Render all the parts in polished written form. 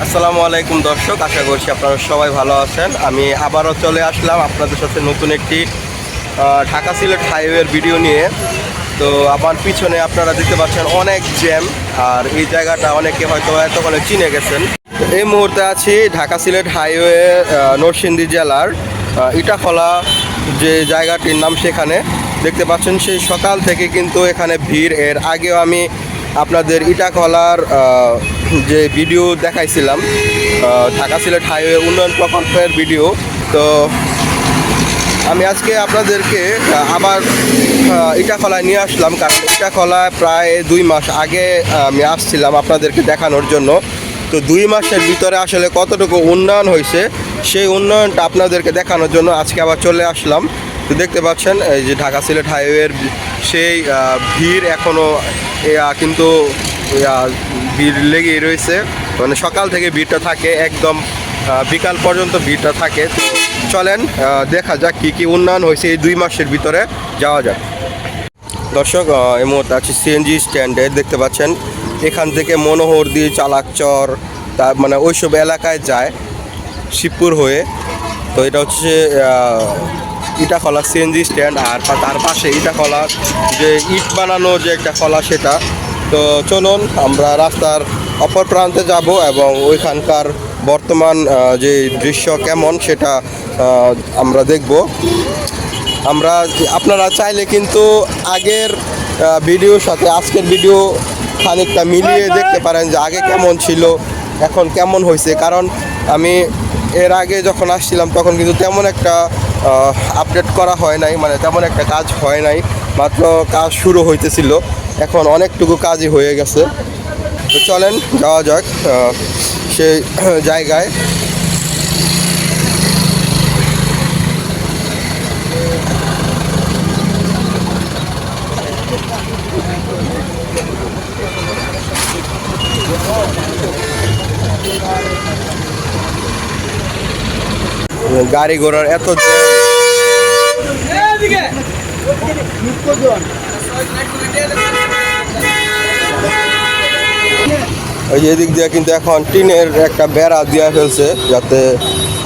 আসসালামু আলাইকুম দর্শক, আশা করছি আপনারা সবাই ভালো আছেন। আমি আবারও চলে আসলাম আপনাদের সাথে নতুন একটি ঢাকা সিলেট হাইওয়ের ভিডিও নিয়ে। তো আমার পিছনে আপনারা দেখতে পাচ্ছেন অনেক জ্যাম, আর এই জায়গাটা অনেকে হয়তো এতক্ষণে চিনে গেছেন। এই মুহূর্তে আছি ঢাকা সিলেট হাইওয়ে নরসিংদী জেলার ইটাখলা যে জায়গাটির নাম, সেখানে দেখতে পাচ্ছেন সেই সকাল থেকে কিন্তু এখানে ভিড়। এর আগেও আমি আপনাদের ইটাখলার যে ভিডিও দেখাইছিলাম, ঢাকা সিলেট হাইওয়ে উন্নয়ন প্রকল্পের ভিডিও। তো আমি আজকে আপনাদেরকে আবার ইটাখলায় নিয়ে আসলাম, কারণ ইটাখলায় প্রায় 2 মাস আগে আমি আসছিলাম আপনাদেরকে দেখানোর জন্য। তো 2 মাসের ভিতরে আসলে কতটুকু উন্নয়ন হয়েছে, সেই উন্নয়নটা আপনাদেরকে দেখানোর জন্য আজকে আবার চলে আসলাম। তো দেখতে পাচ্ছেন এই যে ঢাকা সিলেট হাইওয়ের সেই ভিড় এখনও কিন্তু ভিড় লেগেই রয়েছে। মানে সকাল থেকে ভিড়টা থাকে, একদম বিকাল পর্যন্ত ভিড়টা থাকে। তো চলেন দেখা যাক কী কী উন্নয়ন হয়েছে এই 2 মাসের ভিতরে, যাওয়া যাক। দর্শক, এই মুহূর্তে আছি সিএনজি স্ট্যান্ডে। দেখতে পাচ্ছেন এখান থেকে মনোহরদী, চালাকচর, তার মানে ওইসব এলাকায় যায় শিবপুর হয়ে। তো এটা হচ্ছে ইটাখলা সিএনজি স্ট্যান্ড, আর তার পাশে ইটাখলা যে ইট বানানো যে একটা খলা, সেটা। তো চলুন আমরা রাস্তার অপর প্রান্তে যাব এবং ওইখানকার বর্তমান যে দৃশ্য কেমন সেটা আমরা দেখব। আপনারা চাইলে কিন্তু আগের ভিডিওর সাথে আজকের ভিডিও খানিকটা মিলিয়ে দেখতে পারেন যে আগে কেমন ছিল, এখন কেমন হয়েছে। কারণ আমি এর আগে যখন আসছিলাম তখন কিন্তু তেমন একটা আপডেট করা হয় নাই, মানে তেমন একটা কাজ হয় নাই, মাত্র কাজ শুরু হইতেছিল। এখন অনেকটুকু কাজই হয়ে গেছে। তো চলেন যাওয়া যাক সেই জায়গায়। গাড়ি ঘোড়ার এত ওই যে এদিক দিয়ে কিন্তু এখন টিনের একটা বেড়া দেওয়া ফেলছে, যাতে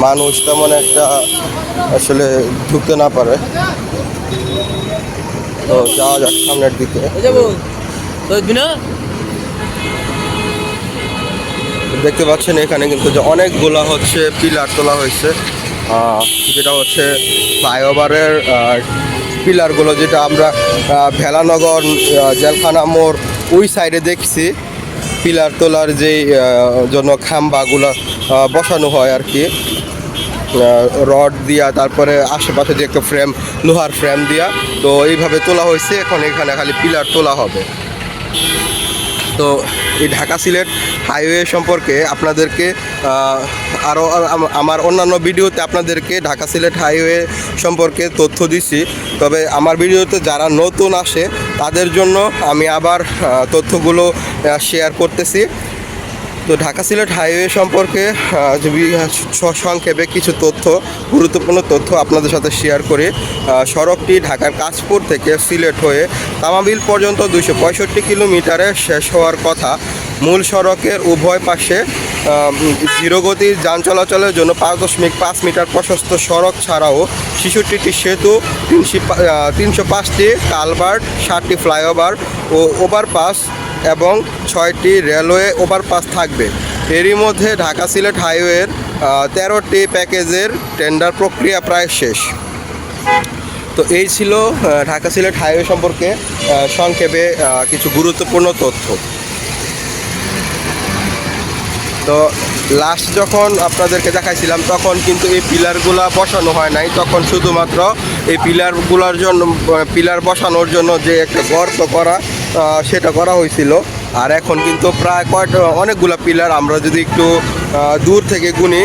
মানুষ তেমন একটা আসলে ঢুকতে না পারে। তো যাওয়া যাক সামনের দিকে। দেখতে পাচ্ছেন এখানে কিন্তু যে অনেকগুলা হচ্ছে পিলার তোলা হয়েছে, যেটা হচ্ছে ফ্লাইওভারের পিলারগুলো, যেটা আমরা ভেলানগর জেলখানা মোড় ওই সাইডে দেখছি পিলার তোলার যেই জন্য খাম্বাগুলো বসানো হয় আর কি, রড দিয়া, তারপরে আশেপাশে যে একটা ফ্রেম, লোহার ফ্রেম দিয়া। তো এইভাবে তোলা হয়েছে, এখন এখানে খালি পিলার তোলা হবে। তো এই ঢাকা সিলেট হাইওয়ে সম্পর্কে আপনাদেরকে আরও আমার অন্যান্য ভিডিওতে আপনাদেরকে ঢাকা সিলেট হাইওয়ে সম্পর্কে তথ্য দিছি। তবে আমার ভিডিওতে যারা নতুন আসে তাদের জন্য আমি আবার তথ্যগুলো শেয়ার করতেছি। তো ঢাকা সিলেট হাইওয়ে সম্পর্কে সংক্ষেপে কিছু তথ্য, গুরুত্বপূর্ণ তথ্য আপনাদের সাথে শেয়ার করি। সড়কটি ঢাকার কাশপুর থেকে সিলেট হয়ে তামাবিল পর্যন্ত 265 কিলোমিটারে শেষ হওয়ার কথা। মূল সড়কের উভয় পাশে ধীরগতির যান চলাচলের জন্য 5.5 মিটার প্রশস্ত সড়ক ছাড়াও 66টি সেতু, 305টি কালভার্ট, 7টি ফ্লাইওভার ও ওভারপাস এবং 6টি রেলওয়ে ওভারপাস থাকবে। এরই মধ্যে ঢাকা সিলেট হাইওয়ের 13টি প্যাকেজের টেন্ডার প্রক্রিয়া প্রায় শেষ। তো এই ছিল ঢাকা সিলেট হাইওয়ে সম্পর্কে সংক্ষেপে কিছু গুরুত্বপূর্ণ তথ্য। তো লাস্ট যখন আপনাদেরকে দেখাইছিলাম তখন কিন্তু এই পিলারগুলা বসানো হয় নাই, তখন শুধুমাত্র এই পিলারগুলোর জন্য, পিলার বসানোর জন্য যে একটা গর্ত করা, সেটা করা হয়েছিল। আর এখন কিন্তু প্রায় অনেকগুলো পিলার, আমরা যদি একটু দূর থেকে গুনি,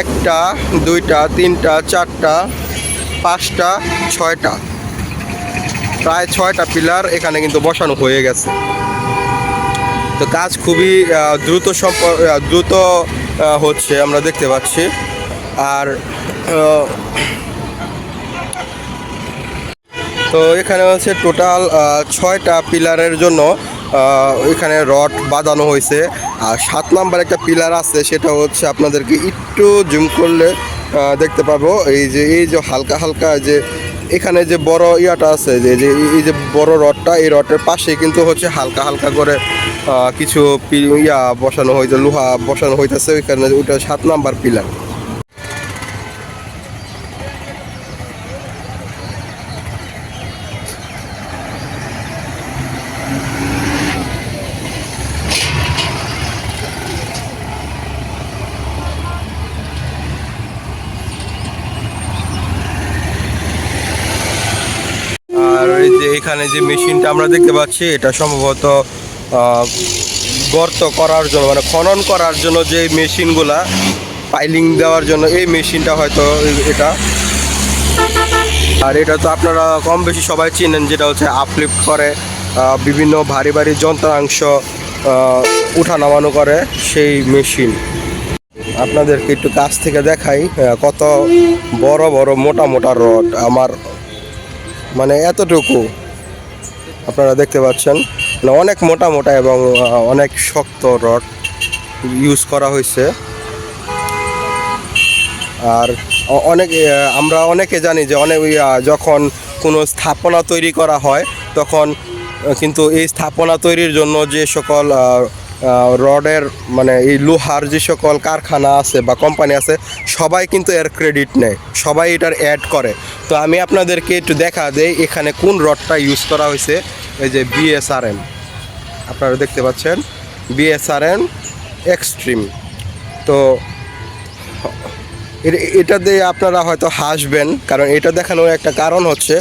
1টা 2টা 3টা 4টা 5টা 6টা, প্রায় 6টা পিলার এখানে কিন্তু বসানো হয়ে গেছে। তো কাজ খুবই দ্রুত হচ্ছে, আমরা দেখতে পাচ্ছি। আর তো এখানে হচ্ছে টোটাল 6টা পিলারের জন্য এখানে রড বাঁধানো হয়েছে। আর 7 নাম্বার একটা পিলার আছে, সেটা হচ্ছে আপনাদেরকে একটু জুম করলে দেখতে পাবো। এই যে হালকা হালকা যে এখানে যে বড় ইয়াটা আছে, এই যে বড় রডটা, এই রডের পাশে কিন্তু হচ্ছে হালকা হালকা করে কিছু ইয়া বসানো হয়েছে, লোহা বসানো হইতেছে ওইখানে, ওইটা 7 নাম্বার পিলার। আর এই যে এখানে যে মেশিনটা আমরা দেখতে পাচ্ছি, এটা সম্ভবত গর্ত করার জন্য, মানে খনন করার জন্য যে মেশিনগুলা পাইলিং দেওয়ার জন্য, এই মেশিনটা হয়তো এটা। আর এটা তো আপনারা কম বেশি সবাই চিনেন, যেটা হচ্ছে আপলিফ্ট করে, বিভিন্ন ভারী ভারী যন্ত্রাংশ উঠা নামানো করে সেই মেশিন। আপনাদেরকে একটু কাছ থেকে দেখাই, কত বড় বড় মোটা মোটা রড, আমার মানে এতটুকু আপনারা দেখতে পাচ্ছেন, মানে অনেক মোটা মোটা এবং অনেক শক্ত রড ইউজ করা হয়েছে। আর অনেক আমরা অনেকে জানি যে অনেক যখন কোনো স্থাপনা তৈরি করা হয়, তখন কিন্তু এই স্থাপনা তৈরির জন্য যে সকল রডের মানে এই লোহার যে সকল কারখানা আছে বা কোম্পানি আছে, সবাই কিন্তু এর ক্রেডিট নেয়, সবাই এটার অ্যাড করে। তো আমি আপনাদেরকে একটু দেখা দেই এখানে কোন রডটা ইউজ করা হয়েছে। এই যে বিএসআরএম আপনারা দেখতে পাচ্ছেন, বিএসআরএম এক্সট্রিম। তো এটা দিয়ে আপনারা হয়তো হাসবেন, কারণ এটা দেখানোর একটা কারণ হচ্ছে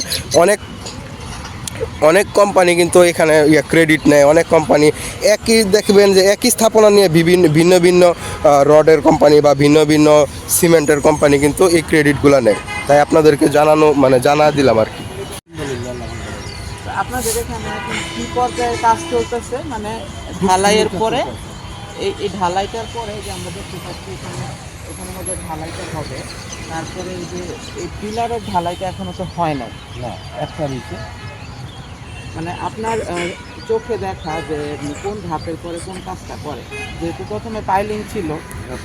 অনেক কোম্পানি কিন্তু এখানে ক্রেডিট নেয়। অনেক কোম্পানি একই দেখবেন যে একই স্থাপনা নিয়ে ভিন্ন ভিন্ন রডের কোম্পানি বা ভিন্ন ভিন্ন সিমেন্টের কোম্পানি কিন্তু এই ক্রেডিটগুলো নেয়। তাই আপনাদেরকে জানা দিলাম আর কি। আপনাদের এখানে এখন কি পর্যায়ে কাজ চলতেছে, মানে ঢালাইয়ের পরে এই ঢালাইটার পরে যে আমরা দেখতে পাচ্ছি এখানে মধ্যে ঢালাইটা হবে, তারপরে এই যে এই পিলারের ঢালাইটা এখনো তো হয় না, একটা নিচে মানে আপনার চোখে দেখা যে কোন ধাপের পরে কোন কাজটা করে। যেহেতু প্রথমে পাইলিং ছিল,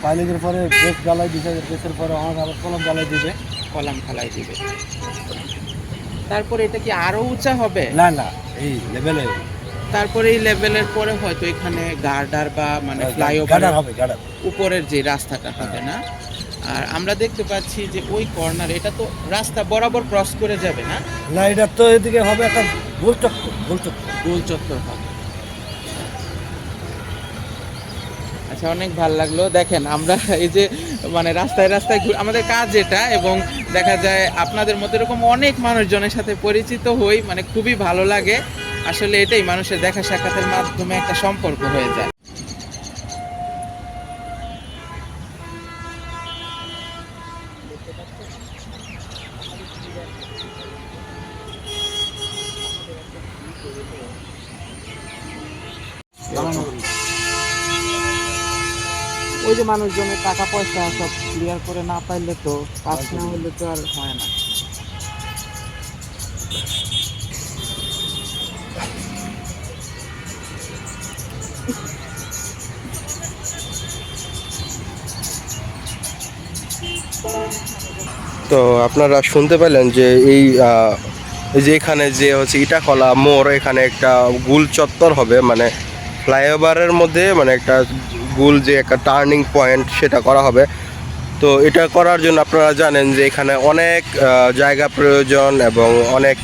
পাইলিংয়ের পরে বেশ জ্বালাই দিবে, বেশের পরে আমার আবার কলম জ্বালাই দিবে, কলাম ঢালাই দিবে। তারপরে এটা কি আরো উঁচা হবে? না না, এই লেভেলে। তারপরে এই লেভেলের পরে হয়তো এখানে গার্ডার বা মানে ফ্লাইওভার হবে, গার্ডার উপরের যে রাস্তাটা হবে না। আর আমরা দেখতে পাচ্ছি যে ওই কর্নার, এটা তো রাস্তা বরাবর ক্রস করে যাবে না, না এটা তো এদিকে হবে একটা গোল চত্বর হবে। আচ্ছা, অনেক ভালো লাগলো। দেখেন আমরা এই যে মানে রাস্তায় রাস্তায় আমাদের কাজ এটা, এবং দেখা যায় আপনাদের মতো এরকম অনেক মানুষজনের সাথে পরিচিত হই, মানে খুবই ভালো লাগে। আসলে এটাই মানুষের দেখা সাক্ষাতের মাধ্যমে একটা সম্পর্ক হয়ে যায়। ওই যে মানুষজনের টাকা পয়সা সব ক্লিয়ার করে না পাইলে তো, কাজ না হলে তো আর হয় না। তো আপনারা শুনতে পেলেন যে এই যে এখানে যে হচ্ছে ইটাখলা মোড়, এখানে একটা গোল চত্বর হবে, মানে ফ্লাইওভারের মধ্যে মানে একটা গোল যে একটা টার্নিং পয়েন্ট, সেটা করা হবে। তো এটা করার জন্য আপনারা জানেন যে এখানে অনেক জায়গা প্রয়োজন এবং অনেক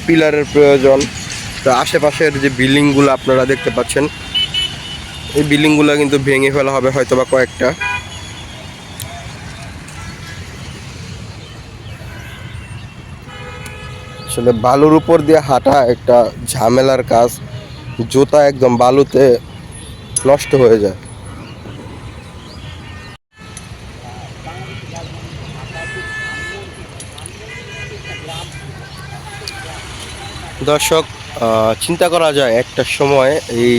পিলারের প্রয়োজন। তো আশেপাশের যে বিল্ডিংগুলো আপনারা দেখতে পাচ্ছেন, এই বিল্ডিংগুলো কিন্তু ভেঙে ফেলা হবে হয়তো বা কয়েকটা। আসলে বালুর উপর দিয়ে হাঁটা একটা ঝামেলার কাজ, জুতা একদম বালুতে নষ্ট হয়ে যায়। দর্শক, চিন্তা করা যায় একটা সময় এই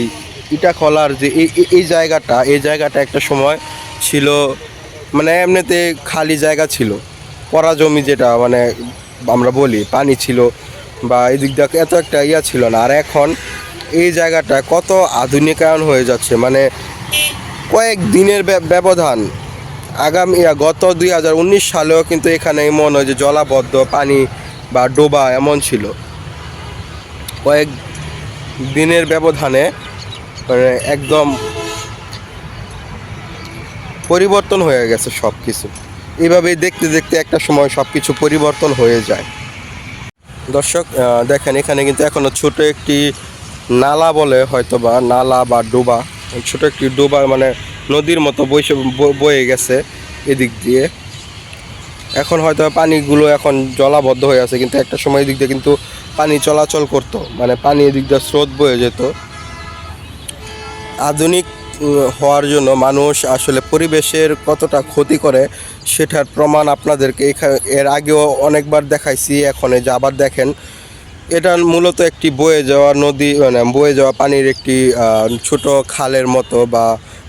ইটাখলার যে এই জায়গাটা একটা সময় ছিল মানে এমনিতে খালি জায়গা ছিল, পড়া জমি, যেটা মানে আমরা বলি পানি ছিল, বা এদিক দিয়ে এত একটা ছিল না। আর এখন এই জায়গাটা কত আধুনিকায়ন হয়ে যাচ্ছে, মানে কয়েক দিনের ব্যবধান গত 2019 সালেও কিন্তু এখানে এমন হয় যে জলাবদ্ধ পানি বা ডোবা এমন ছিল। কয়েক দিনের ব্যবধানে মানে একদম পরিবর্তন হয়ে গেছে সব কিছু। এইভাবেই দেখতে দেখতে একটা সময় সব কিছু পরিবর্তন হয়ে যায়। দর্শক দেখেন এখানে কিন্তু এখনও ছোট একটি নালা বলে হয়তো বা নালা বা ডোবা, ছোট একটি ডোবা মানে নদীর মতো বয়ে গেছে এদিক দিয়ে। এখন হয়তো পানিগুলো এখন জলাবদ্ধ হয়ে আছে, কিন্তু একটা সময় এদিক দিয়ে কিন্তু পানি চলাচল করতো, মানে পানি এদিক দিয়ে স্রোত বয়ে যেত। আধুনিক হওয়ার জন্য মানুষ আসলে পরিবেশের কতটা ক্ষতি করে সেটার প্রমাণ আপনাদেরকে এর আগেও অনেকবার দেখাইছি। এখন এই যে আবার দেখেন, এটা মূলত একটি বয়ে যাওয়া নদী, মানে বয়ে যাওয়া পানির একটি ছোট খালের মতো বা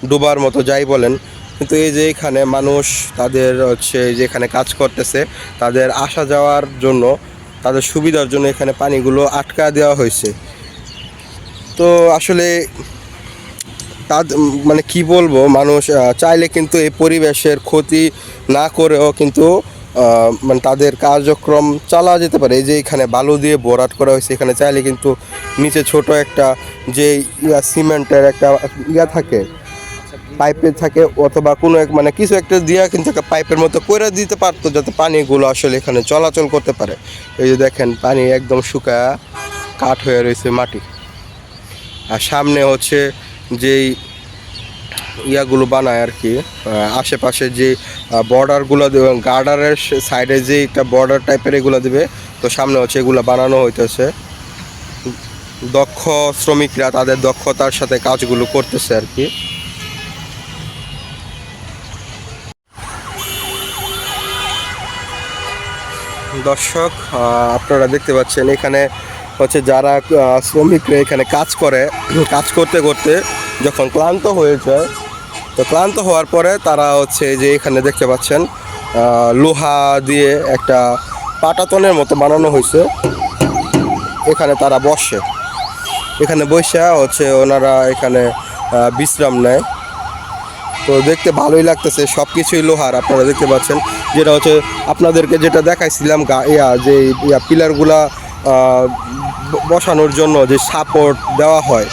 ডোবার মতো যাই বলেন। কিন্তু এই যে এখানে মানুষ তাদের হচ্ছে যেখানে কাজ করতেছে তাদের আসা যাওয়ার জন্য, তাদের সুবিধার জন্য এখানে পানিগুলো আটকা দেওয়া হয়েছে। তো আসলে মানে কি বলবো, মানুষ চাইলে কিন্তু এই পরিবেশের ক্ষতি না করেও কিন্তু মানে তাদের কার্যক্রম চালা যেতে পারে। এই যে এখানে বালু দিয়ে ভরাট করা হয়েছে, এখানে চাইলে কিন্তু নিচে ছোট একটা যে সিমেন্টের একটা থাকে, পাইপে থাকে, অথবা কোনো এক মানে কিছু একটা দিয়া কিন্তু একটা পাইপের মতো করে দিতে পারতো, যাতে পানিগুলো আসলে এখানে চলাচল করতে পারে। এই যে দেখেন পানি একদম শুকায়া কাঠ হয়ে রয়েছে মাটি। আর সামনে হচ্ছে যেই ইয়াগুলো বানায় আর কি, আশেপাশে যে বর্ডারগুলো দেবে, গার্ডারের সাইডে যে একটা বর্ডার টাইপের এগুলো দেবে, তো সামনে হচ্ছে এগুলো বানানো হইতেছে। দক্ষ শ্রমিকরা তাদের দক্ষতার সাথে কাজগুলো করতেছে আর কি। দর্শক আপনারা দেখতে পাচ্ছেন এখানে হচ্ছে যারা শ্রমিকরা এখানে কাজ করে, কাজ করতে করতে যখন ক্লান্ত হয়ে যায়, তো ক্লান্ত হওয়ার পরে তারা হচ্ছে যে এখানে দেখতে পাচ্ছেন লোহা দিয়ে একটা পাটাতনের মতো বানানো হয়েছে, এখানে তারা বসে, এখানে বসে হচ্ছে ওনারা এখানে বিশ্রাম নেয়। তো দেখতে ভালোই লাগতেছে, সব কিছুই লোহার আপনারা দেখতে পাচ্ছেন। যেটা হচ্ছে আপনাদেরকে যেটা দেখাইছিলাম যে পিলারগুলা বসানোর জন্য যে সাপোর্ট দেওয়া হয়,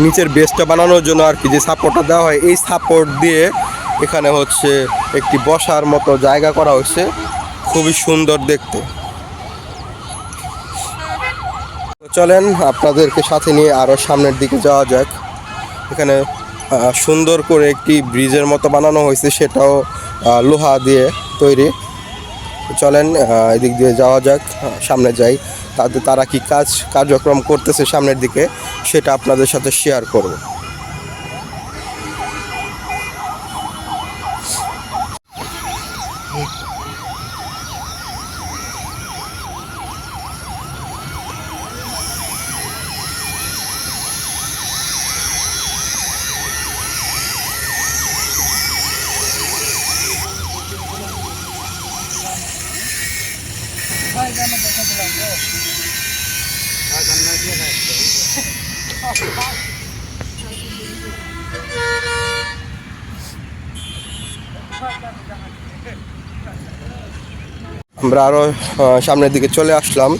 নিচের বেসটা বানানোর জন্য আর কি যে সাপোর্টটা দেওয়া হয়, এই সাপোর্ট দিয়ে এখানে হচ্ছে একটি বসার মতো জায়গা করা হয়েছে, খুবই সুন্দর দেখতে। চলেন আপনাদেরকে সাথে নিয়ে আরও সামনের দিকে যাওয়া যাক। এখানে সুন্দর করে একটি ব্রিজের মতো বানানো হয়েছে, সেটাও লোহা দিয়ে তৈরি। চলেন এদিক দিয়ে যাওয়া যাক, সামনে যাই, তারা কি কার্যক্রম করতেছে সামনের দিকে সেটা আপনাদের সাথে শেয়ার করব। আমরা আরও সামনের দিকে চলে আসলাম।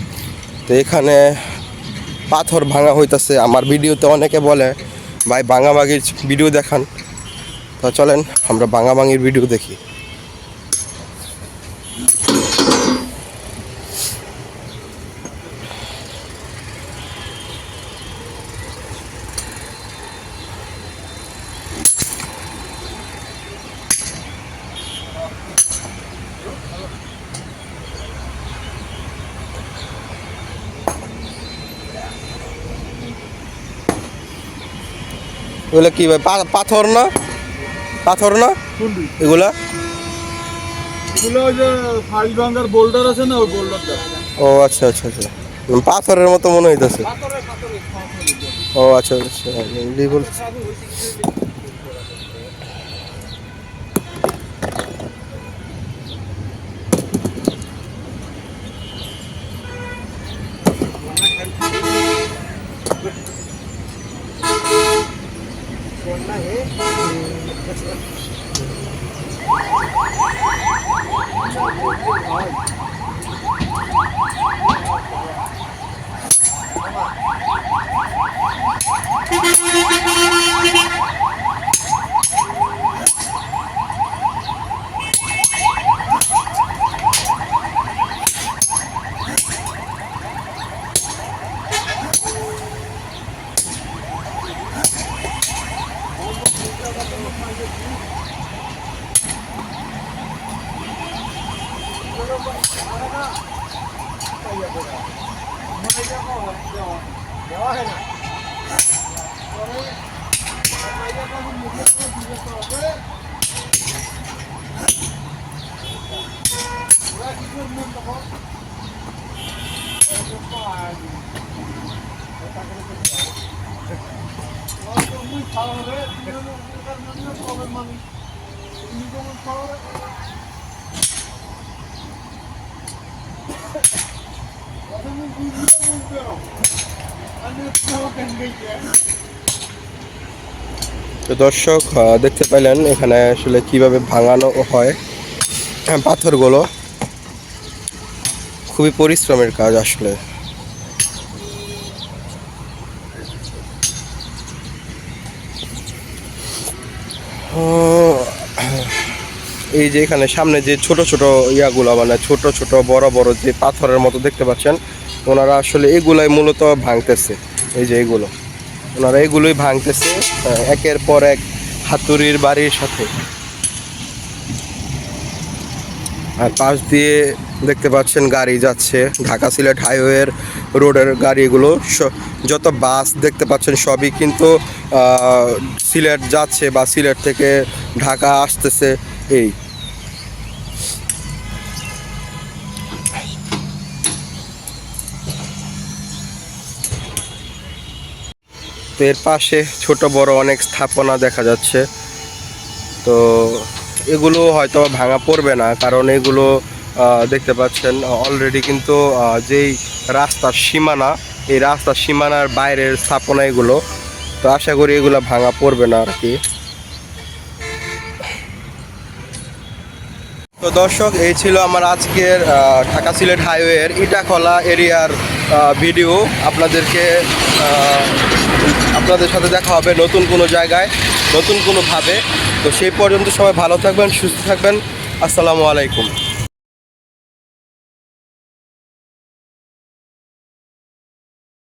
তো এখানে পাথর ভাঙা হইতেছে। আমার ভিডিওতে অনেকে বলে ভাই ভাঙাভাঙির ভিডিও দেখান, তো চলেন আমরা ভাঙাভাঙির ভিডিও দেখি। এগুলো কি ভাই পাথর না? পাথর না এগুলা? ওই যে ফাইল ভাঙার বোল্ডার আছে না, ওই বোল্ডারটা। ও আচ্ছা আচ্ছা আচ্ছা, পাথরের মতো মনে হইতেছে। ও আচ্ছা আচ্ছা, তো দর্শক দেখতে পেলেন এখানে আসলে কিভাবে ভাঙানো হয় পাথরগুলো। খুবই পরিশ্রমের কাজ আসলে। এই যে এখানে সামনে যে ছোট ছোট ইয়াগুলো মানে ছোট ছোট বড় বড় যে পাথরের মতো দেখতে পাচ্ছেন, ওনারা আসলে এগুলাই মূলত ভাঙতেছে। এই যে এগুলো ওনারা এগুলোই ভাঙতেছে একের পর এক হাতুড়ির বাড়ির সাথে। আর পাশ দিয়ে দেখতে পাচ্ছেন গাড়ি যাচ্ছে, ঢাকা সিলেট হাইওয়ের রোডের গাড়িগুলো যত বাস দেখতে পাচ্ছেন সবই কিন্তু সিলেট যাচ্ছে বা সিলেট থেকে ঢাকা আসতেছে। এই তো এর পাশে ছোট বড় অনেক স্থাপনা দেখা যাচ্ছে। তো এগুলো হয়তো ভাঙা পড়বে না, কারণ এগুলো দেখতে পাচ্ছেন অলরেডি কিন্তু যেই রাস্তার সীমানা, এই রাস্তার সীমানার বাইরের স্থাপনা এগুলো। তো আশা করি এগুলো ভাঙা পড়বে না আর কি। তো দর্শক, এই ছিল আমার আজকের ঢাকা সিলেট হাইওয়ের ইটাখলা এরিয়ার ভিডিও। আপনাদের সাথে দেখা হবে নতুন কোনো জায়গায়, নতুন কোনোভাবে। তো সেই পর্যন্ত সবাই ভালো থাকবেন, সুস্থ থাকবেন। আসসালামু আলাইকুম।